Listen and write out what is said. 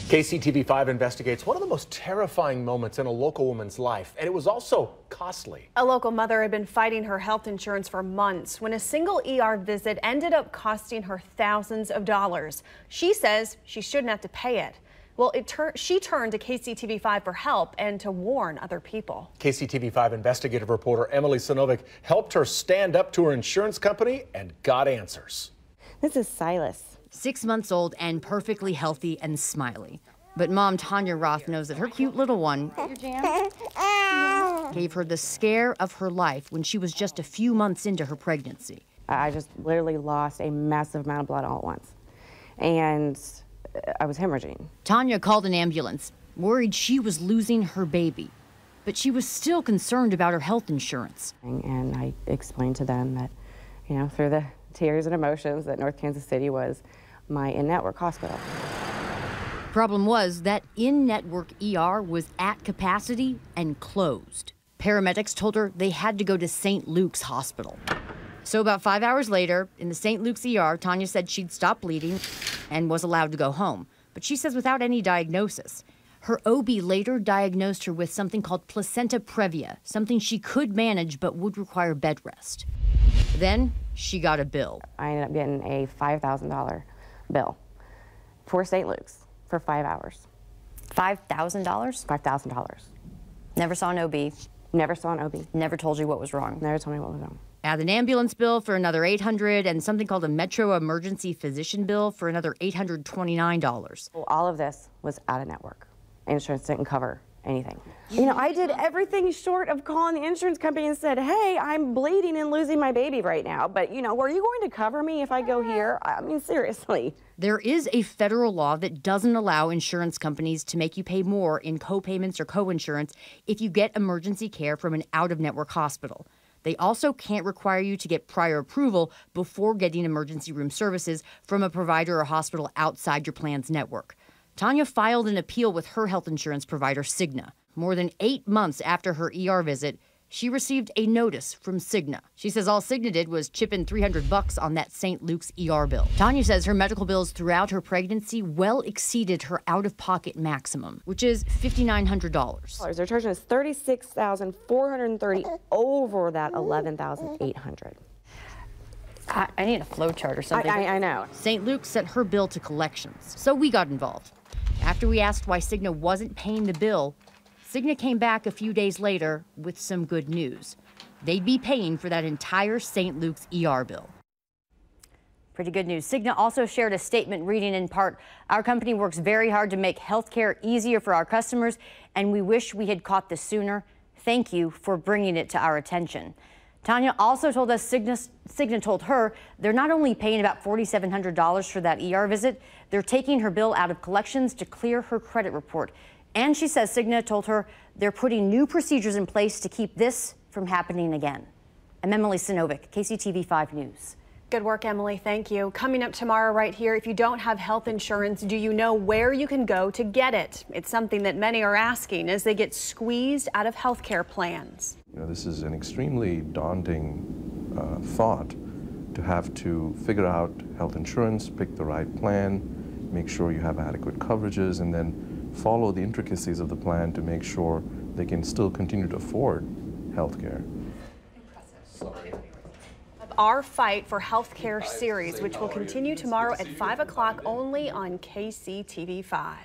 KCTV5 investigates one of the most terrifying moments in a local woman's life, and it was also costly. A local mother had been fighting her health insurance for months when a single ER visit ended up costing her thousands of dollars. She says she shouldn't have to pay it. Well, she turned to KCTV5 for help and to warn other people. KCTV5 investigative reporter Emily Sinovic helped her stand up to her insurance company and got answers. This is Silas. 6 months old and perfectly healthy and smiley. But mom Tanya Roth knows that her cute little one gave her the scare of her life when she was just a few months into her pregnancy. I just literally lost a massive amount of blood all at once. And I was hemorrhaging. Tanya called an ambulance, worried she was losing her baby. But she was still concerned about her health insurance. And I explained to them that, you know, through the tears and emotions, that North Kansas City was my in-network hospital. Problem was that in-network ER was at capacity and closed. Paramedics told her they had to go to St. Luke's Hospital. So about 5 hours later, in the St. Luke's ER, Tanya said she'd stopped bleeding and was allowed to go home. But she says without any diagnosis. Her OB later diagnosed her with something called placenta previa, something she could manage but would require bed rest. Then she got a bill. I ended up getting a $5,000 bill for St. Luke's for 5 hours. $5,000? $5,000. Never saw an OB. Never saw an OB. Never told you what was wrong. Never told me what was wrong. Add an ambulance bill for another $800 and something called a Metro Emergency Physician bill for another $829. All of this was out of network. Insurance didn't cover anything. You know, I did everything short of calling the insurance company and said, hey, I'm bleeding and losing my baby right now, but, you know, are you going to cover me if I go here? I mean, seriously. There is a federal law that doesn't allow insurance companies to make you pay more in co-payments or co-insurance if you get emergency care from an out-of-network hospital. They also can't require you to get prior approval before getting emergency room services from a provider or hospital outside your plan's network. Tanya filed an appeal with her health insurance provider, Cigna. More than 8 months after her ER visit, she received a notice from Cigna. She says all Cigna did was chip in $300 on that St. Luke's ER bill. Tanya says her medical bills throughout her pregnancy well exceeded her out-of-pocket maximum, which is $5,900. They're charging us $36,430 over that $11,800. I need a flow chart or something. I know. St. Luke sent her bill to collections, so we got involved. After we asked why Cigna wasn't paying the bill, Cigna came back a few days later with some good news. They'd be paying for that entire St. Luke's ER bill. Pretty good news. Cigna also shared a statement reading in part, our company works very hard to make healthcare easier for our customers, and we wish we had caught this sooner. Thank you for bringing it to our attention. Tanya also told us Cigna told her they're not only paying about $4,700 for that ER visit, they're taking her bill out of collections to clear her credit report. And she says Cigna told her they're putting new procedures in place to keep this from happening again. I'm Emily Sinovic, KCTV5 News. Good work, Emily. Thank you. Coming up tomorrow right here, if you don't have health insurance, do you know where you can go to get it? It's something that many are asking as they get squeezed out of health care plans. You know, this is an extremely daunting thought to have to figure out health insurance, pick the right plan, make sure you have adequate coverages, and then follow the intricacies of the plan to make sure they can still continue to afford health care. Our Fight for Healthcare series, which will continue tomorrow at 5 o'clock only on KCTV5.